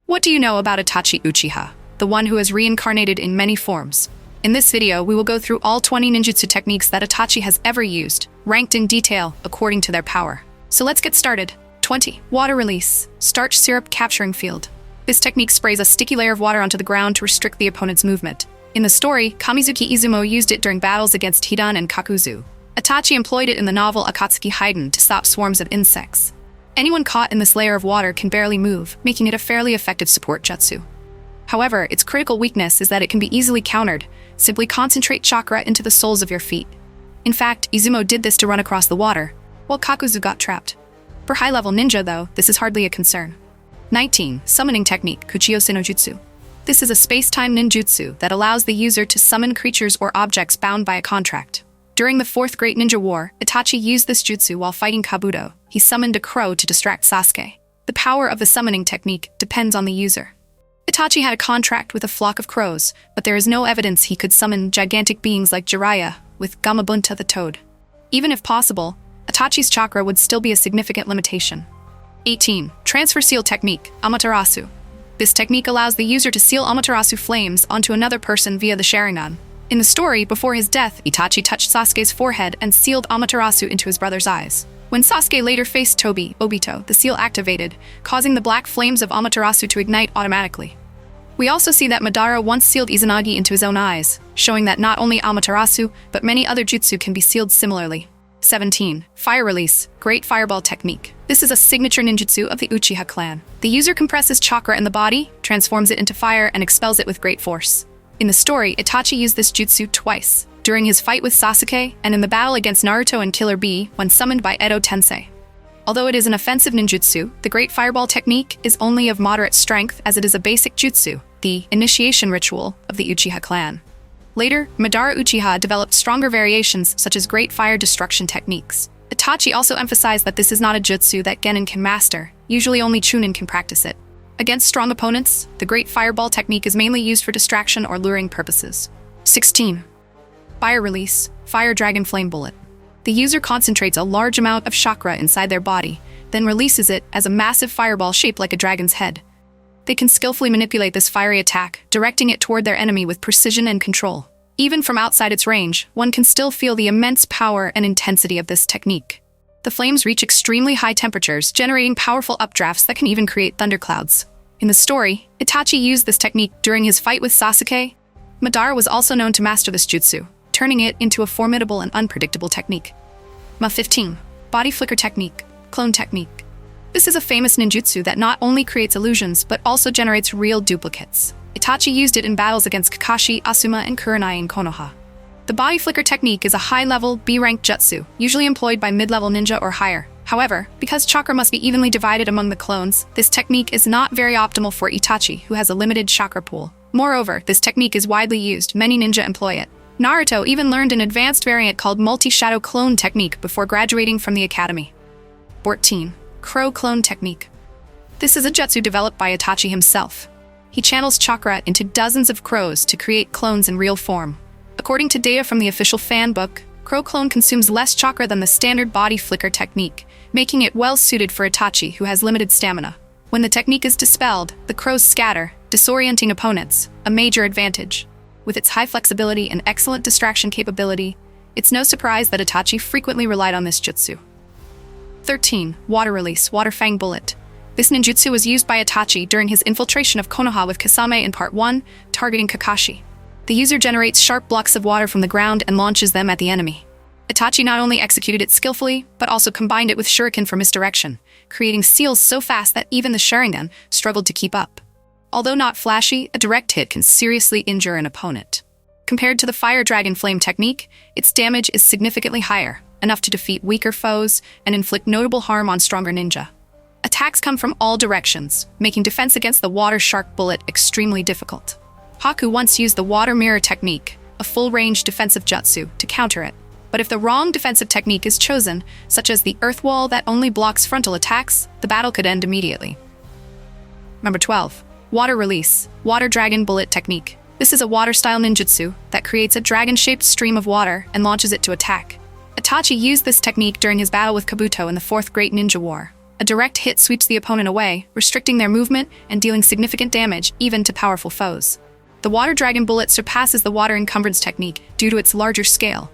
What do you know about Itachi Uchiha, the one who has reincarnated in many forms? In this video, we will go through all 20 ninjutsu techniques that Itachi has ever used, ranked in detail according to their power. So let's get started. 20. Water Release. Starch Syrup Capturing Field. This technique sprays a sticky layer of water onto the ground to restrict the opponent's movement. In the story, Kamizuki Izumo used it during battles against Hidan and Kakuzu. Itachi employed it in the novel Akatsuki Hiden to stop swarms of insects. Anyone caught in this layer of water can barely move, making it a fairly effective support jutsu. However, its critical weakness is that it can be easily countered. Simply concentrate chakra into the soles of your feet. In fact, Izumo did this to run across the water, while Kakuzu got trapped. For high-level ninja, though, this is hardly a concern. 19. Summoning Technique, Kuchiyose no Jutsu. This is a space-time ninjutsu that allows the user to summon creatures or objects bound by a contract. During the Fourth Great Ninja War, Itachi used this jutsu while fighting Kabuto. He summoned a crow to distract Sasuke. The power of the summoning technique depends on the user. Itachi had a contract with a flock of crows, but there is no evidence he could summon gigantic beings like Jiraiya with Gamabunta the toad. Even if possible, Itachi's chakra would still be a significant limitation. 18. Transfer Seal Technique, Amaterasu. This technique allows the user to seal Amaterasu flames onto another person via the Sharingan. In the story, before his death, Itachi touched Sasuke's forehead and sealed Amaterasu into his brother's eyes. When Sasuke later faced Obito, the seal activated, causing the black flames of Amaterasu to ignite automatically. We also see that Madara once sealed Izanagi into his own eyes, showing that not only Amaterasu, but many other jutsu can be sealed similarly. 17. Fire Release, Great Fireball Technique. This is a signature ninjutsu of the Uchiha clan. The user compresses chakra in the body, transforms it into fire, and expels it with great force. In the story, Itachi used this jutsu twice, during his fight with Sasuke and in the battle against Naruto and Killer Bee when summoned by Edo Tensei. Although it is an offensive ninjutsu, the Great Fireball Technique is only of moderate strength as it is a basic jutsu, the initiation ritual of the Uchiha clan. Later, Madara Uchiha developed stronger variations such as Great Fire Destruction techniques. Itachi also emphasized that this is not a jutsu that genin can master, usually only chunin can practice it. Against strong opponents, the Great Fireball Technique is mainly used for distraction or luring purposes. 16. Fire Release, Fire Dragon Flame Bullet. The user concentrates a large amount of chakra inside their body, then releases it as a massive fireball shaped like a dragon's head. They can skillfully manipulate this fiery attack, directing it toward their enemy with precision and control. Even from outside its range, one can still feel the immense power and intensity of this technique. The flames reach extremely high temperatures, generating powerful updrafts that can even create thunderclouds. In the story, Itachi used this technique during his fight with Sasuke. Madara was also known to master this jutsu, turning it into a formidable and unpredictable technique. 15. Body Flicker Technique, Clone Technique. This is a famous ninjutsu that not only creates illusions, but also generates real duplicates. Itachi used it in battles against Kakashi, Asuma, and Kurenai in Konoha. The Body Flicker Technique is a high-level, B-ranked jutsu, usually employed by mid-level ninja or higher. However, because chakra must be evenly divided among the clones, this technique is not very optimal for Itachi, who has a limited chakra pool. Moreover, this technique is widely used. Many ninja employ it. Naruto even learned an advanced variant called Multi-Shadow Clone Technique before graduating from the academy. 14. Crow Clone Technique. This is a jutsu developed by Itachi himself. He channels chakra into dozens of crows to create clones in real form. According to data from the official fan book, Crow Clone consumes less chakra than the standard Body Flicker technique, making it well-suited for Itachi, who has limited stamina. When the technique is dispelled, the crows scatter, disorienting opponents, a major advantage. With its high flexibility and excellent distraction capability, it's no surprise that Itachi frequently relied on this jutsu. 13. Water Release, Water Fang Bullet. This ninjutsu was used by Itachi during his infiltration of Konoha with Kasame in Part 1, targeting Kakashi. The user generates sharp blocks of water from the ground and launches them at the enemy. Itachi not only executed it skillfully, but also combined it with shuriken for misdirection, creating seals so fast that even the Sharingan struggled to keep up. Although not flashy, a direct hit can seriously injure an opponent. Compared to the Fire Dragon Flame technique, its damage is significantly higher, enough to defeat weaker foes and inflict notable harm on stronger ninja. Attacks come from all directions, making defense against the Water Shark Bullet extremely difficult. Haku once used the Water Mirror technique, a full-range defensive jutsu, to counter it. But if the wrong defensive technique is chosen, such as the Earth Wall that only blocks frontal attacks, the battle could end immediately. 12. Water Release, Water Dragon Bullet Technique. This is a water-style ninjutsu that creates a dragon-shaped stream of water and launches it to attack. Itachi used this technique during his battle with Kabuto in the Fourth Great Ninja War. A direct hit sweeps the opponent away, restricting their movement and dealing significant damage even to powerful foes. The Water Dragon bullet surpasses the water encumbrance technique due to its larger scale,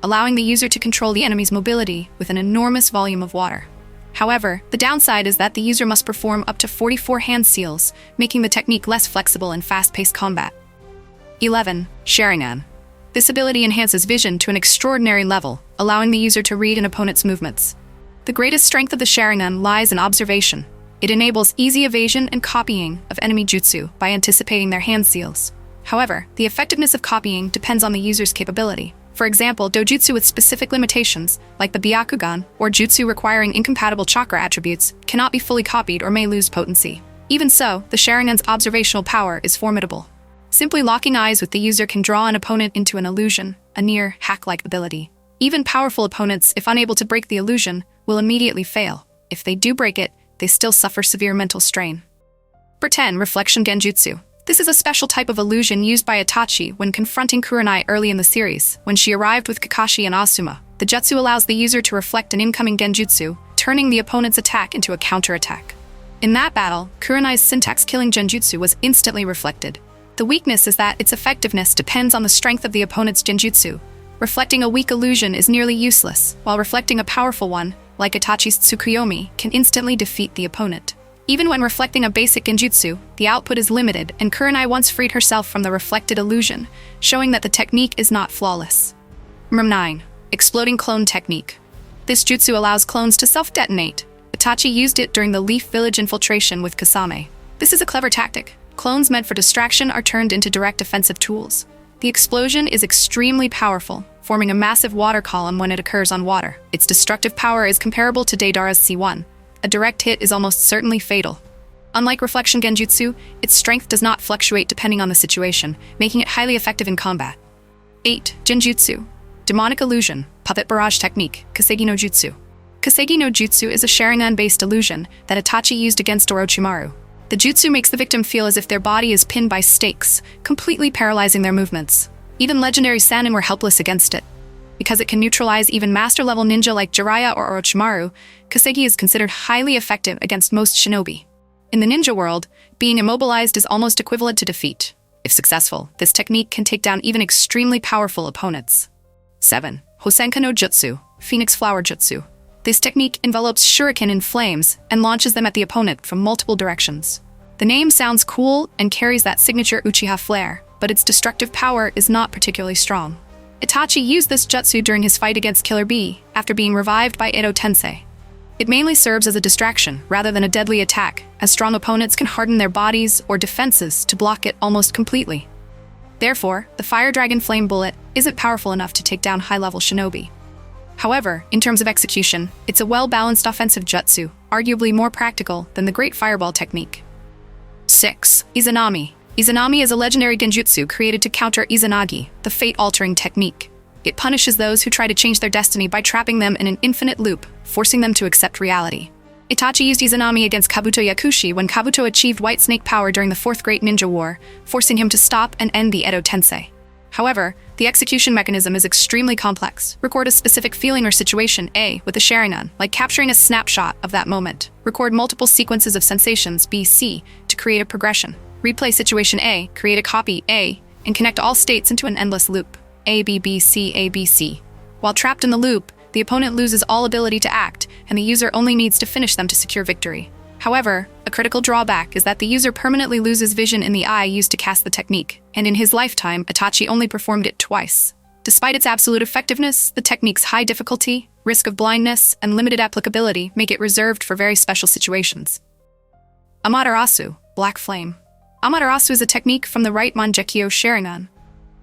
allowing the user to control the enemy's mobility with an enormous volume of water. However, the downside is that the user must perform up to 44 hand seals, making the technique less flexible in fast-paced combat. 11. Sharingan. This ability enhances vision to an extraordinary level, allowing the user to read an opponent's movements. The greatest strength of the Sharingan lies in observation. It enables easy evasion and copying of enemy jutsu by anticipating their hand seals. However, the effectiveness of copying depends on the user's capability. For example, dojutsu with specific limitations, like the Byakugan, or jutsu requiring incompatible chakra attributes, cannot be fully copied or may lose potency. Even so, the Sharingan's observational power is formidable. Simply locking eyes with the user can draw an opponent into an illusion, a near hack-like ability. Even powerful opponents, if unable to break the illusion, will immediately fail. If they do break it, they still suffer severe mental strain. 10. Reflection Genjutsu. This is a special type of illusion used by Itachi when confronting Kurenai early in the series, when she arrived with Kakashi and Asuma. The jutsu allows the user to reflect an incoming genjutsu, turning the opponent's attack into a counterattack. In that battle, Kurenai's syntax-killing genjutsu was instantly reflected. The weakness is that its effectiveness depends on the strength of the opponent's genjutsu. Reflecting a weak illusion is nearly useless, while reflecting a powerful one, like Itachi's Tsukuyomi, can instantly defeat the opponent. Even when reflecting a basic genjutsu, the output is limited, and Kurenai once freed herself from the reflected illusion, showing that the technique is not flawless. 9. Exploding Clone Technique. This jutsu allows clones to self-detonate. Itachi used it during the Leaf Village infiltration with Kasame. This is a clever tactic. Clones meant for distraction are turned into direct offensive tools. The explosion is extremely powerful, forming a massive water column when it occurs on water. Its destructive power is comparable to Deidara's C1. A direct hit is almost certainly fatal. Unlike Reflection Genjutsu, its strength does not fluctuate depending on the situation, making it highly effective in combat. 8. Genjutsu. Demonic Illusion, Puppet Barrage Technique, Kasegui no Jutsu. Kasegui no Jutsu is a Sharingan-based illusion that Itachi used against Orochimaru. The jutsu makes the victim feel as if their body is pinned by stakes, completely paralyzing their movements. Even legendary Sannin were helpless against it. Because it can neutralize even master-level ninja like Jiraiya or Orochimaru, Kasegui is considered highly effective against most shinobi. In the ninja world, being immobilized is almost equivalent to defeat. If successful, this technique can take down even extremely powerful opponents. 7. Hōsenka no Jutsu, Phoenix Flower Jutsu. This technique envelops shuriken in flames and launches them at the opponent from multiple directions. The name sounds cool and carries that signature Uchiha flair, but its destructive power is not particularly strong. Itachi used this jutsu during his fight against Killer Bee, after being revived by Edo Tensei. It mainly serves as a distraction, rather than a deadly attack, as strong opponents can harden their bodies or defenses to block it almost completely. Therefore, the Fire Dragon Flame Bullet isn't powerful enough to take down high-level shinobi. However, in terms of execution, it's a well-balanced offensive jutsu, arguably more practical than the Great Fireball technique. 6. Izanami. Izanami is a legendary genjutsu created to counter Izanagi, the fate-altering technique. It punishes those who try to change their destiny by trapping them in an infinite loop, forcing them to accept reality. Itachi used Izanami against Kabuto Yakushi when Kabuto achieved White Snake power during the Fourth Great Ninja War, forcing him to stop and end the Edo Tensei. However, the execution mechanism is extremely complex. Record a specific feeling or situation, A, with the Sharingan, like capturing a snapshot of that moment. Record multiple sequences of sensations, B, C, to create a progression. Replay situation A, create a copy, A, and connect all states into an endless loop, A, B, B, C, A, B, C. While trapped in the loop, the opponent loses all ability to act, and the user only needs to finish them to secure victory. However, a critical drawback is that the user permanently loses vision in the eye used to cast the technique, and in his lifetime, Itachi only performed it twice. Despite its absolute effectiveness, the technique's high difficulty, risk of blindness, and limited applicability make it reserved for very special situations. Amaterasu, Black Flame. Amaterasu is a technique from the right Mangekyō Sharingan.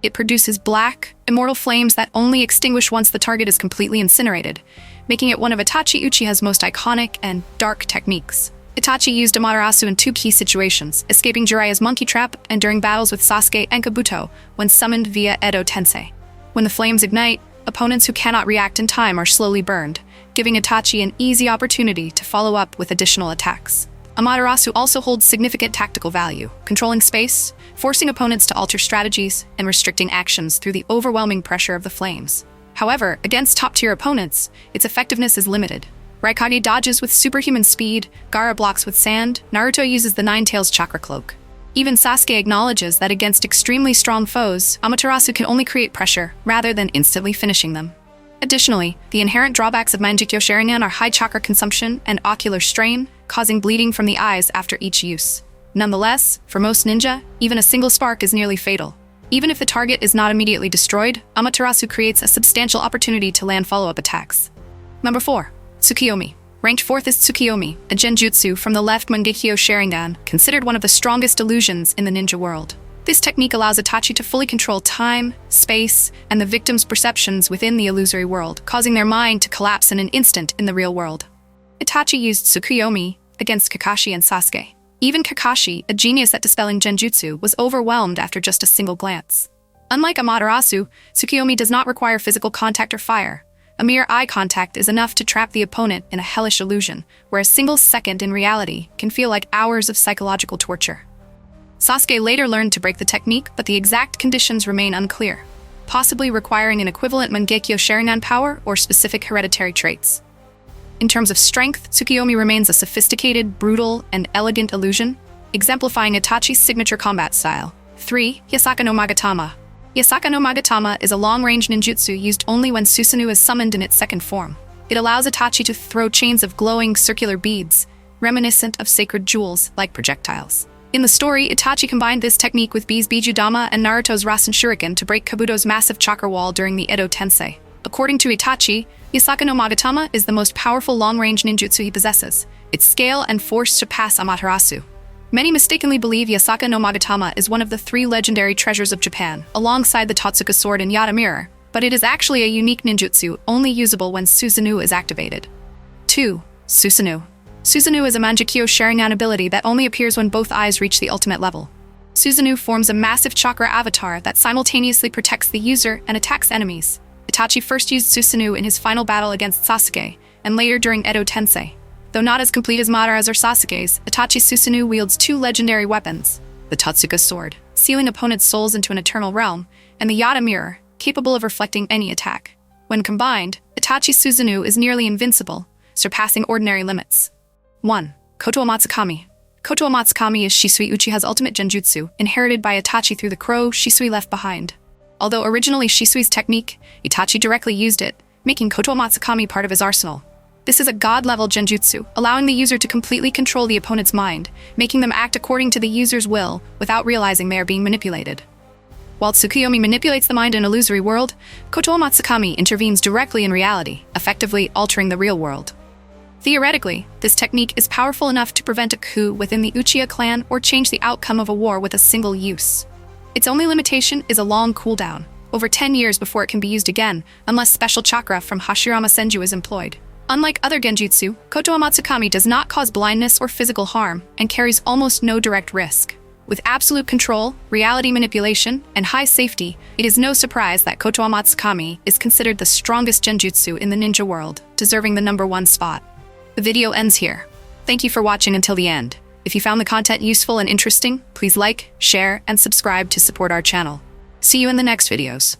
It produces black, immortal flames that only extinguish once the target is completely incinerated, making it one of Itachi Uchiha's most iconic and dark techniques. Itachi used Amaterasu in two key situations, escaping Jiraiya's monkey trap and during battles with Sasuke and Kabuto when summoned via Edo Tensei. When the flames ignite, opponents who cannot react in time are slowly burned, giving Itachi an easy opportunity to follow up with additional attacks. Amaterasu also holds significant tactical value, controlling space, forcing opponents to alter strategies, and restricting actions through the overwhelming pressure of the flames. However, against top-tier opponents, its effectiveness is limited. Raikage dodges with superhuman speed, Gaara blocks with sand, Naruto uses the Nine-Tails chakra cloak. Even Sasuke acknowledges that against extremely strong foes, Amaterasu can only create pressure, rather than instantly finishing them. Additionally, the inherent drawbacks of Mangekyō Sharingan are high chakra consumption and ocular strain, causing bleeding from the eyes after each use. Nonetheless, for most ninja, even a single spark is nearly fatal. Even if the target is not immediately destroyed, Amaterasu creates a substantial opportunity to land follow-up attacks. Number 4. Tsukuyomi. Ranked 4th is Tsukuyomi, a Genjutsu from the left Mangekyō Sharingan, considered one of the strongest illusions in the ninja world. This technique allows Itachi to fully control time, space, and the victim's perceptions within the illusory world, causing their mind to collapse in an instant in the real world. Itachi used Tsukuyomi against Kakashi and Sasuke. Even Kakashi, a genius at dispelling Genjutsu, was overwhelmed after just a single glance. Unlike Amaterasu, Tsukuyomi does not require physical contact or fire. A mere eye contact is enough to trap the opponent in a hellish illusion, where a single second in reality can feel like hours of psychological torture. Sasuke later learned to break the technique, but the exact conditions remain unclear, possibly requiring an equivalent Mangekyō Sharingan power or specific hereditary traits. In terms of strength, Tsukuyomi remains a sophisticated, brutal, and elegant illusion, exemplifying Itachi's signature combat style. 3. Yasaka no Magatama. Yasaka no Magatama is a long-range ninjutsu used only when Susanoo is summoned in its second form. It allows Itachi to throw chains of glowing circular beads, reminiscent of sacred jewels like projectiles. In the story, Itachi combined this technique with B's Bijudama and Naruto's Rasen Shuriken to break Kabuto's massive chakra wall during the Edo Tensei. According to Itachi, Yasaka no Magatama is the most powerful long-range ninjutsu he possesses. Its scale and force surpass Amaterasu. Many mistakenly believe Yasaka no Magatama is one of the 3 legendary treasures of Japan, alongside the Totsuka sword and Yata mirror, but it is actually a unique ninjutsu only usable when Susanoo is activated. 2. Susanoo. Susanoo is a Mangekyō Sharingan ability that only appears when both eyes reach the ultimate level. Susanoo forms a massive chakra avatar that simultaneously protects the user and attacks enemies. Itachi first used Susanoo in his final battle against Sasuke, and later during Edo Tensei. Though not as complete as Madara's or Sasuke's, Itachi's Susanoo wields 2 legendary weapons: the Totsuka sword, sealing opponents' souls into an eternal realm, and the Yata mirror, capable of reflecting any attack. When combined, Itachi's Susanoo is nearly invincible, surpassing ordinary limits. 1. Kotoamatsukami. Kotoamatsukami is Shisui Uchiha's ultimate genjutsu, inherited by Itachi through the crow Shisui left behind. Although originally Shisui's technique, Itachi directly used it, making Kotoamatsukami part of his arsenal. This is a god-level genjutsu, allowing the user to completely control the opponent's mind, making them act according to the user's will without realizing they are being manipulated. While Tsukuyomi manipulates the mind in an illusory world, Kotoamatsukami intervenes directly in reality, effectively altering the real world. Theoretically, this technique is powerful enough to prevent a coup within the Uchiha clan or change the outcome of a war with a single use. Its only limitation is a long cooldown, over 10 years before it can be used again, unless special chakra from Hashirama Senju is employed. Unlike other genjutsu, Kotoamatsukami does not cause blindness or physical harm, and carries almost no direct risk. With absolute control, reality manipulation, and high safety, it is no surprise that Kotoamatsukami is considered the strongest genjutsu in the ninja world, deserving the #1 spot. The video ends here. Thank you for watching until the end. If you found the content useful and interesting, please like, share, and subscribe to support our channel. See you in the next videos.